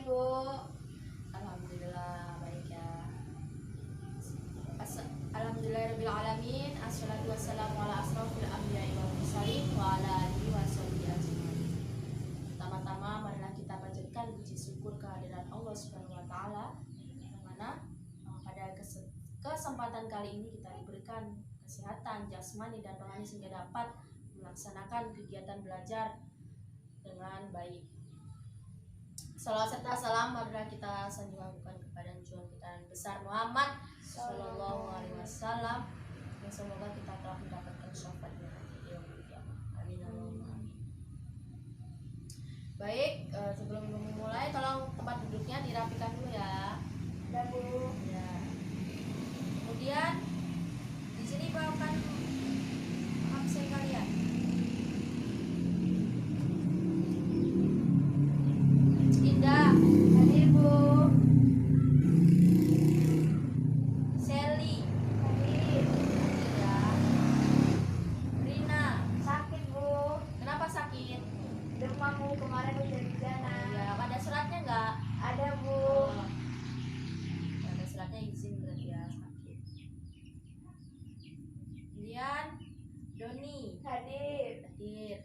baik, Bu. Alhamdulillah baik ya. Alhamdulillahirabbil alamin. Assalatu wassalamu ala asrofil anbiya'i wal mursalin wa ala alihi washabihi ajmain. Pertama-tama marilah kita panjatkan puji syukur kehadirat Allah Subhanahu wa taala yang mana pada kesempatan kali ini kita diberikan kesehatan jasmani dan rohani sehingga dapat melaksanakan kegiatan belajar dengan baik. Salawat serta salam marilah kita sanjungkan kepada junjungan kita yang besar Muhammad Sallallahu Alaihi Wasallam, yang semoga kita telah mendapatkan syafaatnya di yaumul qiyamah. Amin Allahumma amin. Baik, sebelum memulai tolong tempat duduknya dirapikan dulu ya. Dan Bu. Ya. Kemudian di sini bawakan absen kalian. Indah, Hadir, Bu. Sally, Hadir. ya. Rina, Sakit, Bu. kenapa sakit? Demam, Bu. Kemarin hujan-hujanan. Ya, ada suratnya nggak? Ada, Bu. Ada suratnya izin berarti ya sakit. Kemudian Doni, Hadir. hadir.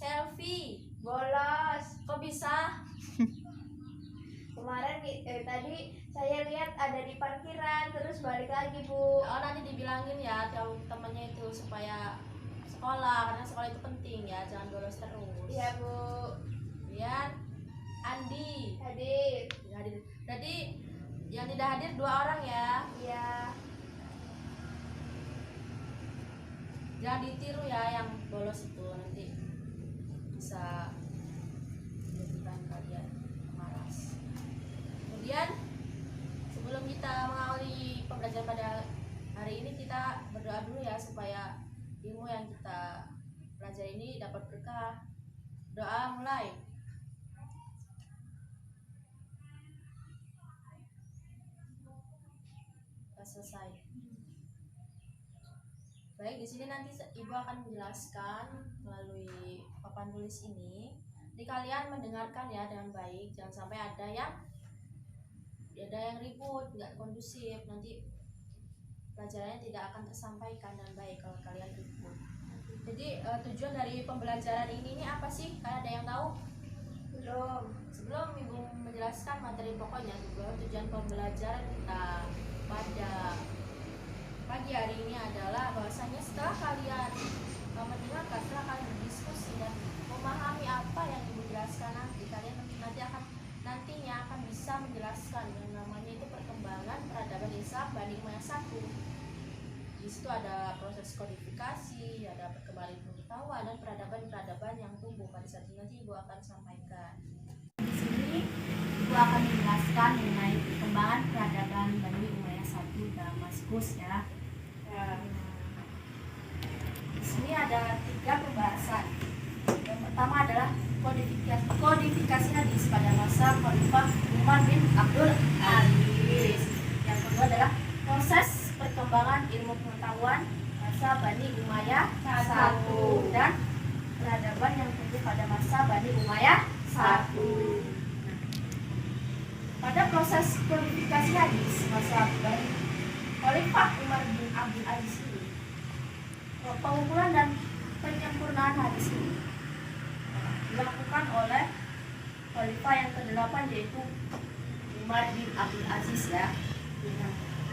Selfie, Bolos. kok bisa? Kemarin tadi saya lihat ada di parkiran, terus balik lagi, Bu. Oh, nanti dibilangin ya temannya itu supaya sekolah, karena sekolah itu penting ya, jangan bolos terus. Iya, Bu. Kemudian Andi, Hadir. hadir. Jadi yang tidak hadir 2 orang ya. Iya. Jangan ditiru ya yang bolos itu, nanti bisa menjadikan kalian malas. Kemudian sebelum kita mengawali pembelajaran pada hari ini, kita berdoa dulu ya supaya ilmu yang kita pelajari ini dapat berkah. Doa mulai. Kita selesai. Baik, di sini nanti Ibu akan menjelaskan melalui papan tulis ini. Jadi kalian mendengarkan ya dengan baik, jangan sampai ada yang ribut, nggak kondusif. Nanti pelajarannya tidak akan tersampaikan dengan baik kalau kalian ribut. Jadi tujuan dari pembelajaran ini apa sih? Kalian ada yang tahu? Belum. Sebelum Ibu menjelaskan materi pokoknya juga, tujuan pembelajaran kita pada pagi hari ini adalah bahwasanya setelah kalian mendengarkan, setelah kalian berdiskusi dan memahami apa yang Ibu jelaskan, nanti kalian nantinya akan bisa menjelaskan yang namanya itu perkembangan peradaban Islam Bani Umayyah I. Di situ ada proses kodifikasi, ada perkembangan pengetahuan dan peradaban yang tumbuh. Pada saat ini nanti Ibu akan sampaikan. Di sini Ibu akan menjelaskan mengenai perkembangan peradaban Bani Umayyah I Damaskus ya. Di sini ada 3 pembahasan. Yang pertama adalah kodifikasi hadis pada masa Khalifah Umar bin Abdul Aziz. Yang kedua adalah proses perkembangan ilmu pengetahuan masa Bani Umayyah I dan peradaban yang tumbuh pada masa Bani Umayyah I. Pada proses kodifikasi hadis masa Khalifah Umar bin Abdul Aziz ini, pengumpulan dan penyempurnaan hadis ini dilakukan oleh Khalifah yang ke-8, yaitu Umar bin Abdul Aziz ya.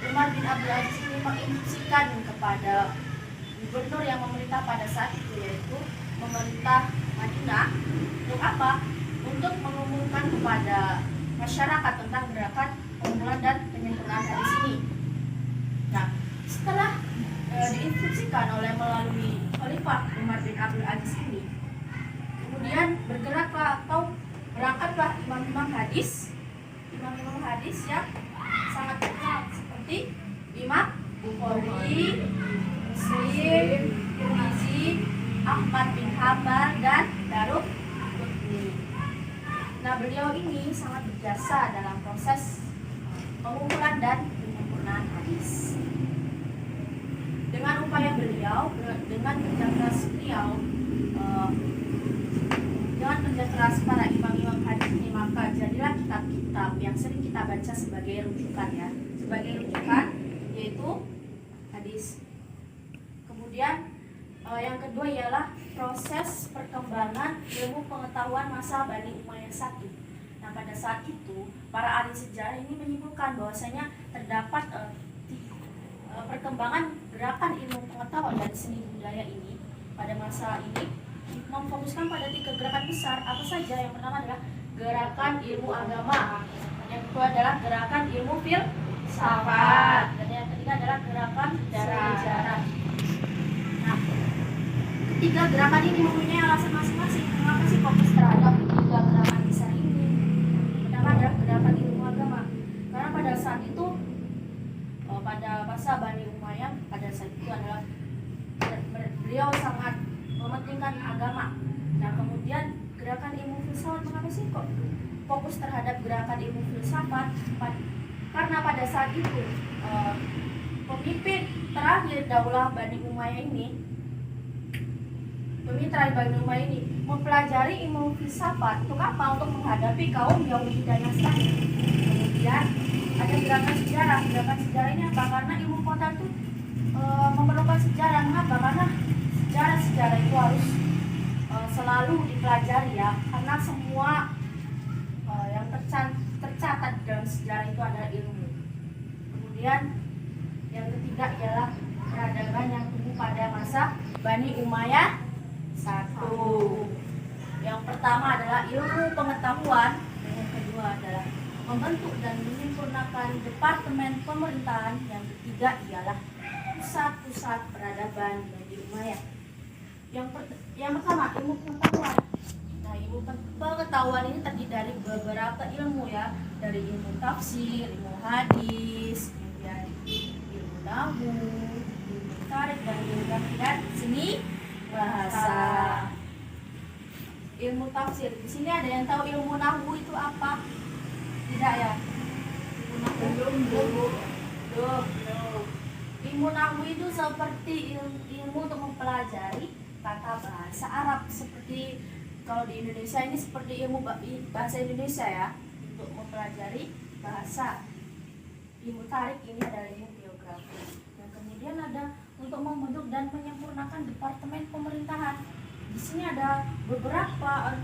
Umar bin Abdul Aziz ini menginstruksikan kepada gubernur yang memerintah pada saat itu, yaitu pemerintah Madinah, untuk apa? Untuk mengumumkan kepada masyarakat tentang gerakan pengumpulan dan penyempurnaan hadis ini. Nah, setelah diinstruksikan melalui Khalifah Umar bin Abdul Aziz ini, kemudian bergeraklah atau berangkatlah imam-imam hadis yang sangat terkenal seperti Imam Bukhari, Muslim, Tirmizi, Ahmad bin Hanbal dan Daruqutni. Nah, beliau ini sangat berjasa dalam proses pengumpulan dan penyempurnaan hadis. Dengan upaya beliau, dengan kerja keras beliau, dengan kerja keras para imam-imam hadis ini, maka jadilah kitab-kitab yang sering kita baca sebagai rujukan ya, sebagai rujukan yaitu hadis. Kemudian yang kedua ialah proses perkembangan ilmu pengetahuan masa Bani Umayyah I. Nah, pada saat itu para ahli sejarah ini menyimpulkan bahwasanya terdapat perkembangan gerakan ilmu pengetahuan dan seni budaya ini pada masa ini memfokuskan pada 3 gerakan besar. Apa saja? Yang pertama adalah gerakan ilmu agama, yang kedua adalah gerakan ilmu filsafat, dan yang ketiga adalah gerakan sejarah. Nah, 3 gerakan ini mempunyai alasan masing-masing mengapa sih fokus terhadap 3 gerakan besar ini. Pertama adalah gerakan ilmu agama, karena pada saat itu pada masa Bani Umayyah pada saat itu adalah beliau sangat mementingkan agama. Nah, kemudian gerakan ilmu filsafat, mengapa sih kok fokus terhadap gerakan ilmu filsafat? Karena pada saat itu pemimpin terakhir Daulah Bani Umayyah ini mempelajari ilmu filsafat untuk apa? Untuk menghadapi kaum Yahudi dan Nasrani. Kemudian ada gerakan sejarah. Gerakan sejarah ini apa? Karena ilmu pengetahuan itu memerlukan sejarah. Mengapa? Karena sejarah itu harus selalu dipelajari ya, karena semua yang tercatat dalam sejarah itu adalah ilmu. Kemudian yang ketiga ialah peradaban yang tumbuh pada masa Bani Umayyah I. Yang pertama adalah ilmu pengetahuan, dan yang kedua adalah membentuk dan menyempurnakan departemen pemerintahan. Yang ketiga ialah pusat-pusat peradaban Bani Umayyah. Yang pertama ilmu pengetahuan. Nah, ilmu pengetahuan ini terdiri dari beberapa ilmu ya, dari ilmu tafsir, ilmu hadis, kemudian ilmu nahwu, ilmu tarikh, dan ilmu seni bahasa. Ilmu tafsir. Di sini ada yang tahu ilmu nahwu itu apa? Tidak ya? Belum. Ilmu nahwu itu seperti ilmu untuk mempelajari tata bahasa Arab, seperti kalau di Indonesia ini seperti ilmu bahasa Indonesia ya, untuk mempelajari bahasa. Ilmu tarikh ini adalah ilmu geografi. Dan kemudian ada untuk membentuk dan menyempurnakan departemen pemerintahan. Di sini ada beberapa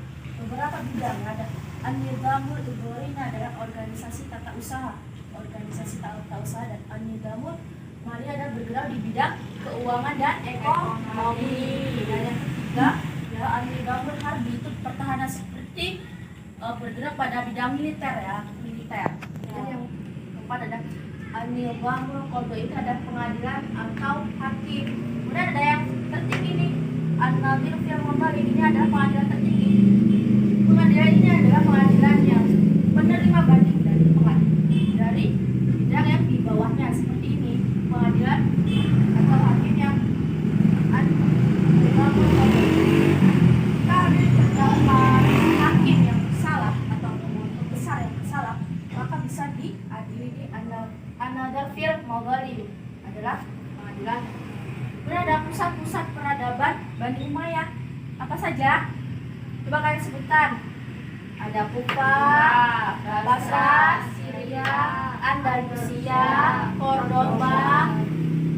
bidang. Ada An-Nizamul Idhari, adalah organisasi tata usaha, dan An-Nizamul Mali ada bergerak di bidang keuangan dan ekonomi. Dan yang ketiga ya An-Nizamul Harbi, itu pertahanan, seperti bergerak pada bidang militer. Dan yang keempat ada An-Nizamul Qadha, itu ada pengadilan atau hakim. Kemudian ada yang tertinggi ini An-Nadhir fil Qadha, ini adalah pengadilan tertinggi. Pengadilan ini adalah pengadilan yang menerima banding dari bidang yang di bawahnya, seperti ini pengadilan atau hakim yang hakim yang salah atau besar yang salah, maka bisa diadili di An-Nadhir fil Maghalib, adalah pengadilan. Kemudian ada pusat-pusat peradaban Bani Umayyah. Apa saja? Coba kalian sebutkan. Ada Kufah, Basrah, Syria, Andalusia, Cordoba,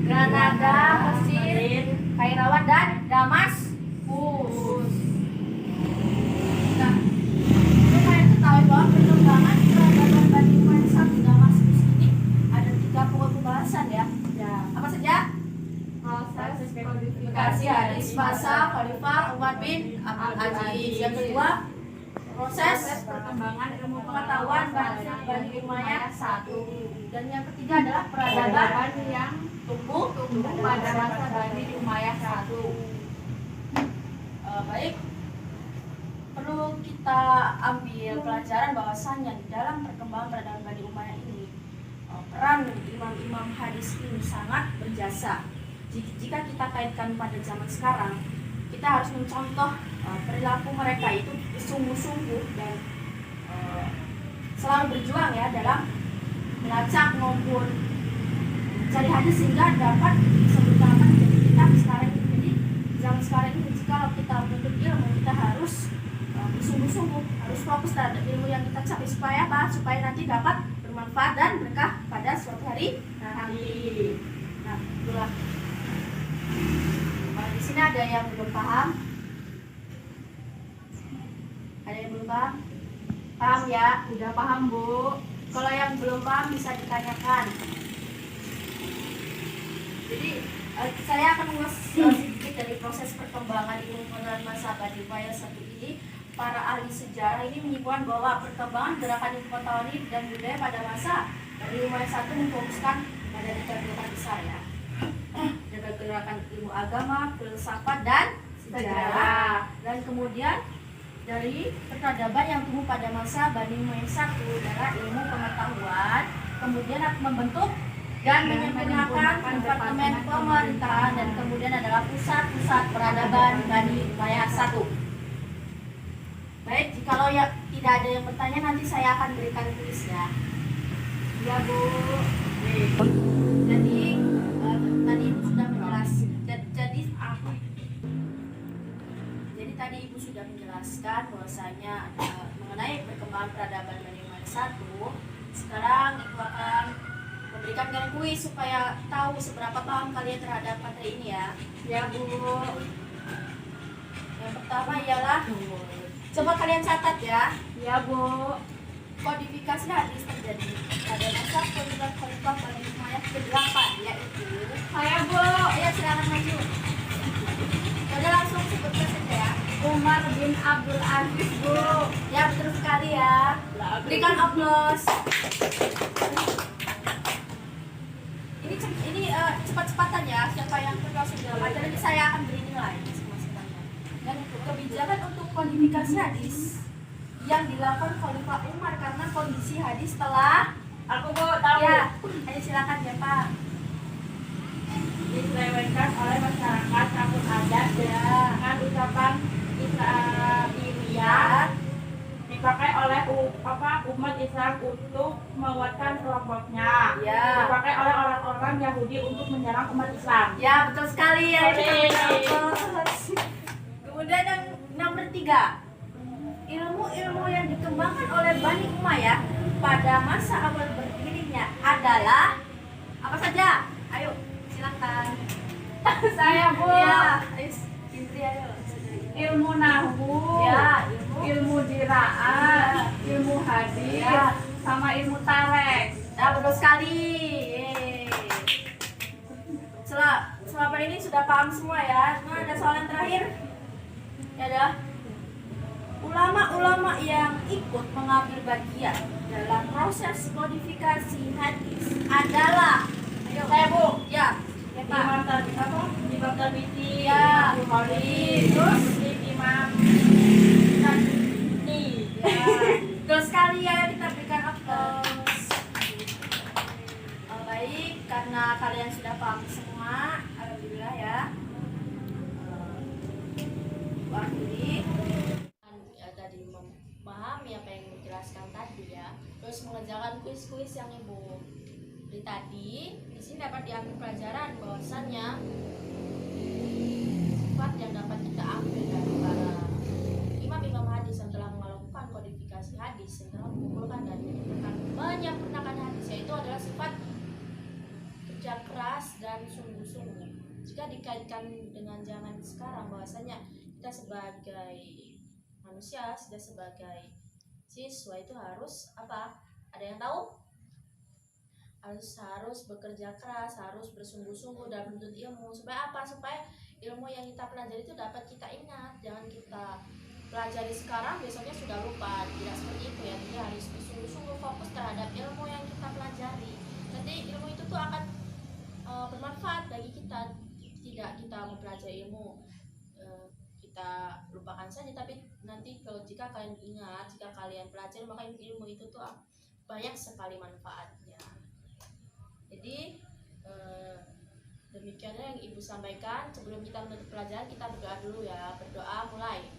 Granada, Mesir, Kairawan, dan Damaskus. Nah, kalian ketahui bahwa perkembangan peradaban Bani Umayyah di Damaskus ini ada 3 pokok pembahasan ya. Apa saja? Proses kodifikasi hadis masa Khalifah Umar bin Abdul Aziz. Yang kedua, proses perkembangan ilmu pengetahuan Bani Umayyah I. Dan yang ketiga adalah peradaban yang tumbuh pada masa Bani Umayyah I. Baik, perlu kita ambil pelajaran bahwasannya di dalam perkembangan peradaban Bani Umayyah ini peran imam-imam hadis ini sangat berjasa. Jika kita kaitkan pada zaman sekarang, kita harus mencontoh perilaku mereka itu sungguh-sungguh dan selalu berjuang ya dalam melacak maupun mencari hadis sehingga dapat disebutkan jadi kita sekarang ini. Jadi zaman sekarang ini kalau kita menuntut ilmu, kita harus sungguh-sungguh terus fokus terhadap ilmu yang kita capai supaya apa? Supaya nanti dapat bermanfaat dan berkah pada suatu hari nanti. Nah, itulah. Kalau di sini ada yang belum paham? Ada yang belum paham? Paham ya? Udah paham, Bu? Kalau yang belum paham bisa ditanyakan. Jadi saya akan mengulas sedikit dari proses perkembangan ilmu pengetahuan masa Badimaya 1 ini. Para ahli sejarah ini menyimpulkan bahwa perkembangan gerakan ilmu pengetahuan dan budaya pada masa Badimaya 1 memfokuskan pada 3 gerakan besar ya. Ada gerakan ilmu agama, filsafat, dan sejarah. Dan kemudian dari peradaban yang tumbuh pada masa Badimaya 1 adalah ilmu pengetahuan, kemudian membentuk dan menyempurnakan departemen pemerintahan, dan kemudian adalah pusat-pusat peradaban Badimaya 1. Baik, jikalau ya tidak ada yang bertanya, nanti saya akan berikan kuis ya. Ya, Bu. Jadi tadi Ibu sudah menjelaskan. Jadi tadi Ibu sudah menjelaskan bahwasanya mengenai perkembangan peradaban Badimaya 1. Sekarang Ibu akan memberikan kalian kuis supaya tahu seberapa paham kalian terhadap materi ini ya. Ya, Bu. Yang pertama ialah, coba kalian catat ya. Ya, Bu. Kodifikasi hadis terjadi pada masa khalifah Badimaya ke-8, yaitu saya, Bu. Ya, silakan maju. Udah langsung sebutkan saja ya. Umar bin Abdul Aziz, Bu. Ya, betul sekali ya. Berikan aplaus. Ini cepat-cepatan ya, siapa yang langsung dalam acara ini saya akan beri nilai masing-masingnya. Dan kebijakan untuk kodifikasi hadis yang dilakukan Khalifah Umar karena kondisi hadis telah Aku mau tahu. ya, ayo silakan ya Pak. Diselewengkan oleh masyarakat kampung adat dengan ucapan Islamiyah dipakai oleh umat Islam untuk menguatkan kelompoknya. Ya. Dipakai oleh orang-orang Yahudi untuk menyerang umat Islam. Ya, betul sekali ya. Oke. Kemudian yang nomor 3, ilmu-ilmu yang dikembangkan oleh Bani Umayyah pada masa awal berdirinya adalah apa saja? Ayo, silakan. Saya, Bu. Ya, ayo, Indri, ayo. Ilmu nahwu, Ya, ilmu diraah, ilmu hadis, Ya. sama ilmu tarek. Ya, betul sekali. Yeay. Selama ini sudah paham semua ya. Nah, ada soal yang terakhir. Ya dah. Ulama-ulama yang ikut mengambil bagian dalam proses kodifikasi hadis adalah, ayo Saya, Bu. ya, ya Pak. Imam Tirmidzi, Ya. Imam Bukhari, Terus? Imam Syafi'i. Ya, betul sekali ya, kita berikan aplaus. Baik, karena kalian sudah paham semua, alhamdulillah ya. Akhiri tadi memahami apa yang dijelaskan tadi ya. Terus mengerjakan kuis-kuis yang Ibu beri tadi. Di sini dapat diambil pelajaran bahwasannya sifat yang dapat kita ambil dari para imam-imam hadis yang telah melakukan kodifikasi hadis, yang telah mengumpulkan dan menyempurnakan hadis, yaitu adalah sifat kerja keras dan sungguh-sungguh. Jika dikaitkan dengan zaman sekarang, bahwasanya kita sebagai manusia, sudah sebagai siswa itu harus apa? Ada yang tahu? Harus bekerja keras, harus bersungguh-sungguh dalam menuntut ilmu. Supaya apa? Supaya ilmu yang kita pelajari itu dapat kita ingat. Jangan kita pelajari sekarang, besoknya sudah lupa. Tidak seperti itu ya. Jadi harus bersungguh-sungguh fokus terhadap ilmu yang kita pelajari. Nanti ilmu itu tuh akan bermanfaat bagi kita. Tidak kita mempelajari ilmu kita lupakan saja, tapi nanti jika kalian ingat, jika kalian pelajari, maka ilmu itu tuh banyak sekali manfaatnya. Jadi demikianlah yang Ibu sampaikan. Sebelum kita menutup pelajaran, kita berdoa dulu ya. Berdoa, mulai.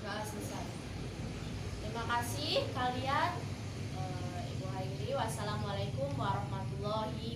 Doa selesai. Terima kasih kalian. Ibu Hairi, wassalamualaikum warahmatullahi